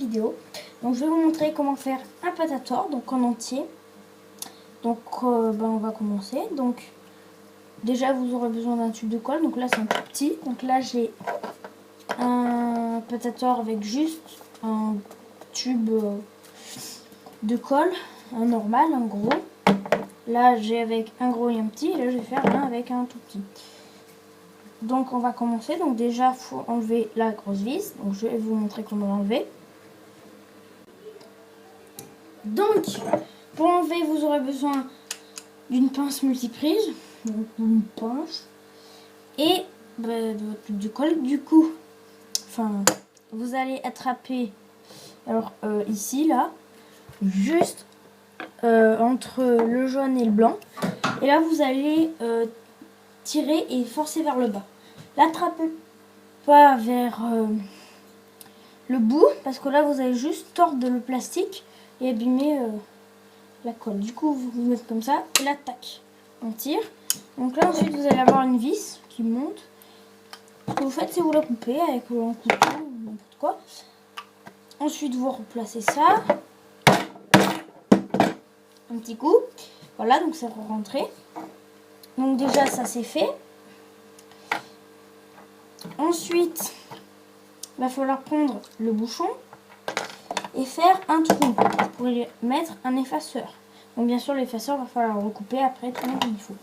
vidéo. Donc je vais vous montrer comment faire un patator, donc en entier. Donc on va commencer. Donc déjà vous aurez besoin d'un tube de colle, donc là c'est un tout petit. Donc là j'ai un patator avec juste un tube de colle, un normal, un gros. Là j'ai avec un gros et un petit, et là je vais faire un avec un tout petit. Donc on va commencer. Donc déjà il faut enlever la grosse vis, donc je vais vous montrer comment l'enlever. Donc pour enlever vous aurez besoin d'une pince multiprise, donc une pince, et de votre tube de colle. Du coup, vous allez attraper, alors ici là, juste entre le jaune et le blanc, et là vous allez tirer et forcer vers le bas. L'attrapez pas vers le bout, parce que là vous allez juste tordre le plastique et abîmer la colle. Du coup vous vous mettez comme ça, et là tac, on tire. Donc là ensuite vous allez avoir une vis qui monte. Ce que vous faites, c'est vous la coupez avec un couteau ou n'importe quoi. Ensuite vous replacez ça, un petit coup, voilà, donc ça va rentrer. Donc déjà ça c'est fait. Ensuite il va falloir prendre le bouchon et faire un trou pour y mettre un effaceur. Donc bien sûr l'effaceur va falloir le recouper après comme il faut.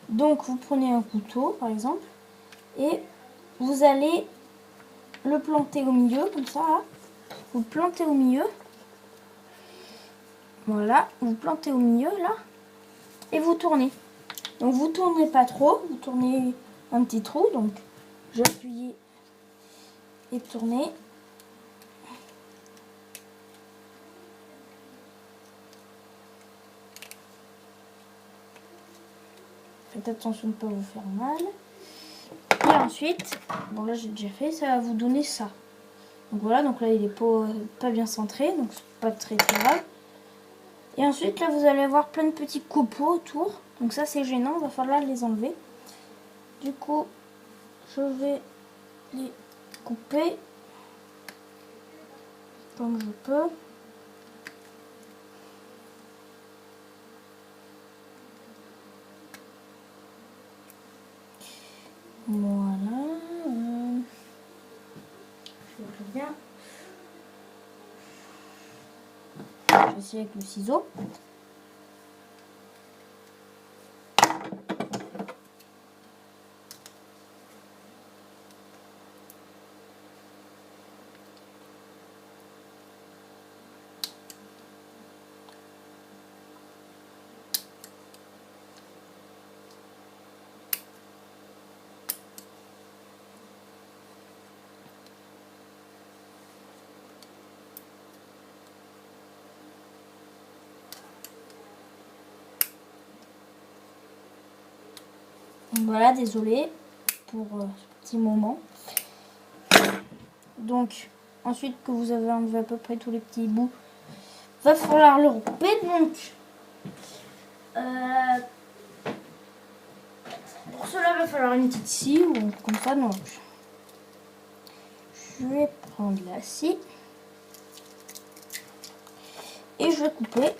Donc vous prenez un couteau par exemple et vous allez le planter au milieu comme ça là. Vous le plantez au milieu, voilà, vous plantez au milieu là et vous tournez. Donc vous tournez pas trop, vous tournez un petit trou, donc j'appuie et tournez. Faites attention de ne pas vous faire mal. Et ensuite, bon là j'ai déjà fait, ça va vous donner ça. Donc voilà, donc là il est pas bien centré, donc c'est pas très grave. Et ensuite là vous allez avoir plein de petits copeaux autour, donc ça c'est gênant, il va falloir les enlever. Du coup, je vais les couper comme je peux. Voilà. Je vais bien. Je vais essayer avec le ciseau. Voilà, désolé pour ce petit moment. Donc, ensuite que vous avez enlevé à peu près tous les petits bouts, va falloir le recouper. Donc, pour cela, il va falloir une petite scie ou comme ça. Donc, je vais prendre la scie et je vais couper.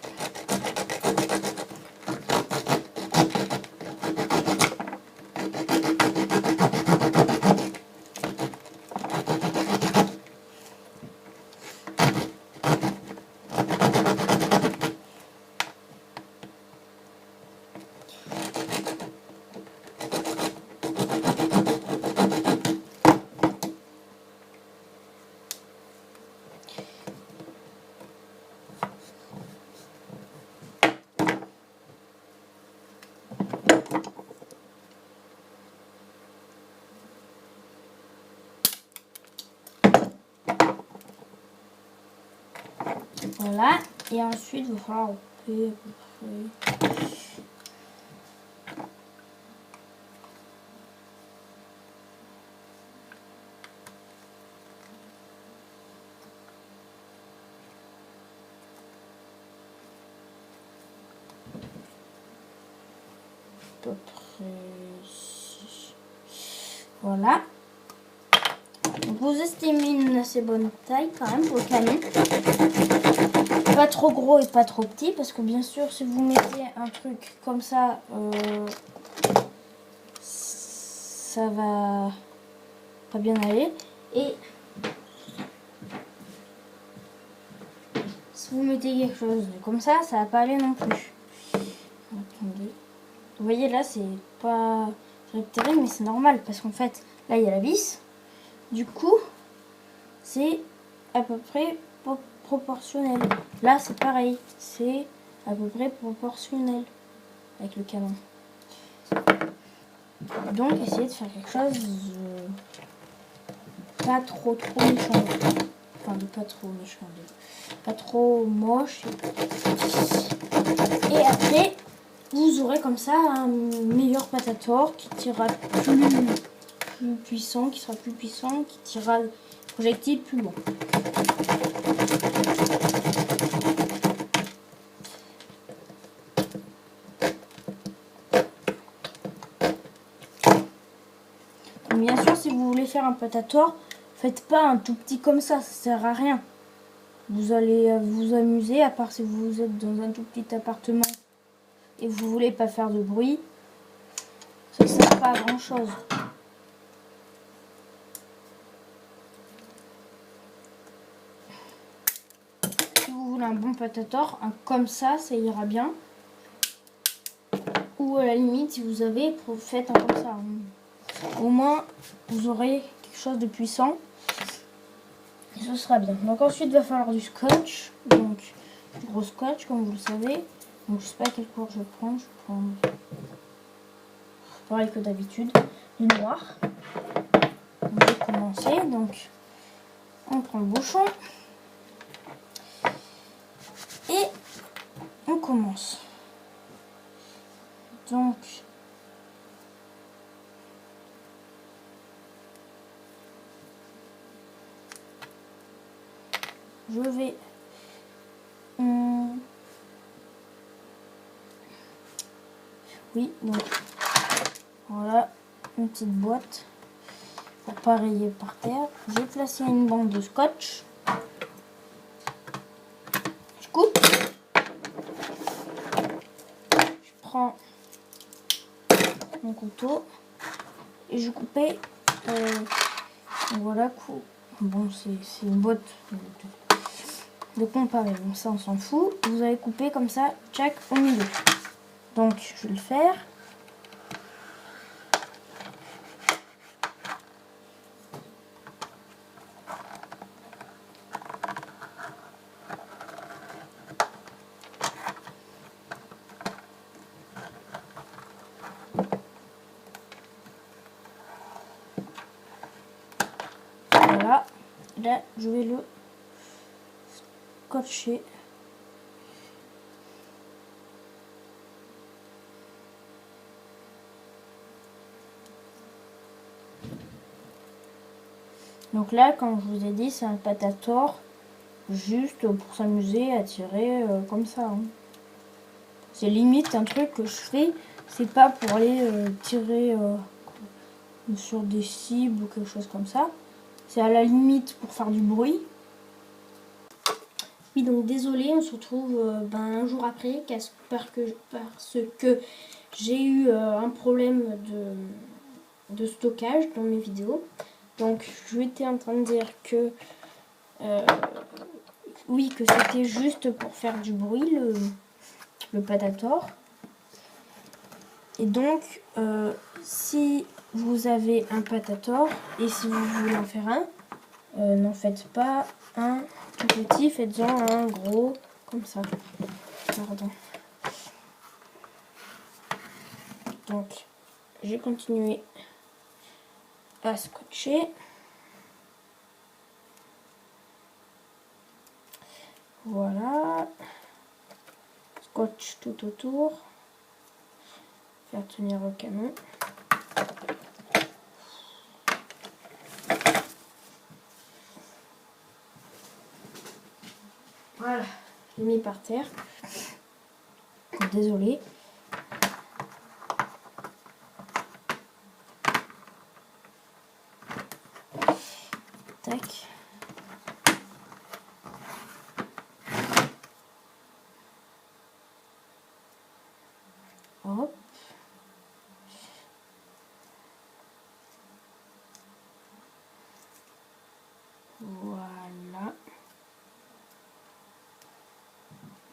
Voilà, et ensuite il va falloir couper à peu près. Peu près. Voilà. Donc vous estimez une assez bonne taille quand même pour le canon. Pas trop gros et pas trop petit, parce que bien sûr si vous mettez un truc comme ça, ça va pas bien aller. Et si vous mettez quelque chose comme ça va pas aller non plus. Attendez. Vous voyez là, c'est pas terrible, mais c'est normal parce qu'en fait là il y a la vis. Du coup c'est à peu près proportionnel. Là c'est pareil, c'est à peu près proportionnel avec le canon. Donc essayez de faire quelque chose pas trop méchant. Enfin de pas trop méchant, pas trop moche. Et après vous aurez comme ça un meilleur patator qui tirera plus puissant, qui sera plus puissant, qui tirera le projectile plus loin. Donc, bien sûr, si vous voulez faire un patator, faites pas un tout petit comme ça sert à rien. Vous allez vous amuser, à part si vous êtes dans un tout petit appartement et vous voulez pas faire de bruit, ça sert pas à grand chose. Si vous voulez un bon patator, un comme ça ira bien. Ou à la limite, si vous avez, faites un comme ça. Au moins, vous aurez quelque chose de puissant. Et ce sera bien. Donc ensuite, il va falloir du scotch. Donc, du gros scotch, comme vous le savez. Donc, je sais pas quelle couleur je vais prendre. Je vais prendre pareil que d'habitude, du noir. On va commencer. Donc, on prend le bouchon. Et on commence. Donc, je vais oui, donc voilà une petite boîte pour pas rayer par terre. J'ai placé une bande de scotch. Je coupe. Je prends mon couteau et je coupais. Voilà, bon, c'est une boîte de comparer. Bon, ça on s'en fout. Vous allez couper comme ça, chaque au milieu. Donc je vais le faire. Voilà, là je vais le scotcher. Donc là, comme je vous ai dit, c'est un patator juste pour s'amuser à tirer comme ça. Hein. C'est limite un truc que je fais, c'est pas pour aller tirer sur des cibles ou quelque chose comme ça. C'est à la limite pour faire du bruit. Oui, donc désolé, on se retrouve un jour après parce que j'ai eu un problème de stockage dans mes vidéos. Donc je étais en train de dire que oui, que c'était juste pour faire du bruit le patator. Et donc si vous avez un patator et si vous voulez en faire un, n'en faites pas un tout petit, faites-en un gros comme ça. Pardon. Donc j'ai continué à scotcher. Voilà. Scotch tout autour. Faire tenir le canon. Voilà, je l'ai mis par terre. Désolée. Tac. Hop. Voilà.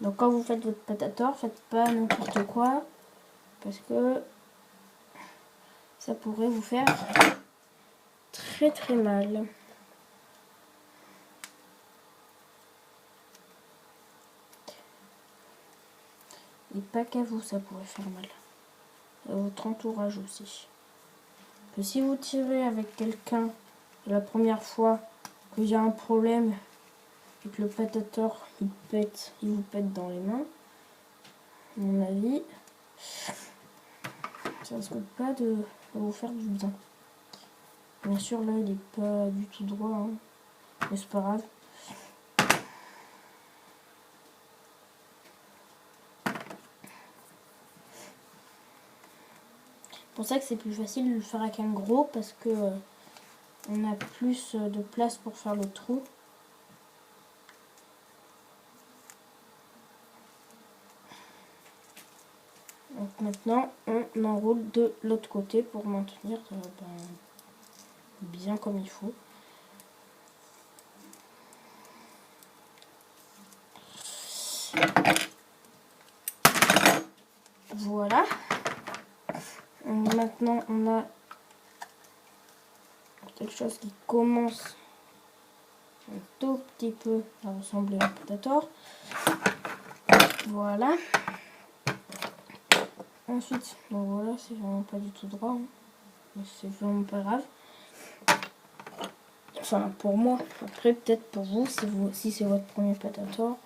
Donc quand vous faites votre pâte à tort, faites pas n'importe quoi parce que ça pourrait vous faire très très mal. Et pas qu'à vous, ça pourrait faire mal. À votre entourage aussi. Que si vous tirez avec quelqu'un la première fois qu'il y a un problème et que le pâte à tort il vous pète dans les mains, à mon avis, ça risque pas de vous faire du bien. Bien sûr, là, il n'est pas du tout droit, hein, mais c'est pas grave. C'est pour ça que c'est plus facile de le faire avec un gros parce que on a plus de place pour faire le trou. Donc maintenant, on enroule de l'autre côté pour maintenir bien comme il faut. Voilà. Maintenant, on a quelque chose qui commence un tout petit peu à ressembler à un pâte à tort. Voilà. Ensuite, donc voilà, c'est vraiment pas du tout droit, hein. Mais c'est vraiment pas grave. Enfin, pour moi. Après, peut-être pour vous, si c'est votre premier pâte à tort.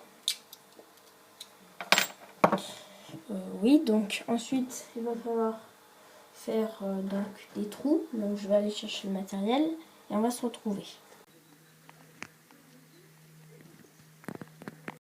Oui, donc ensuite, il va falloir faire donc des trous. Donc je vais aller chercher le matériel et on va se retrouver.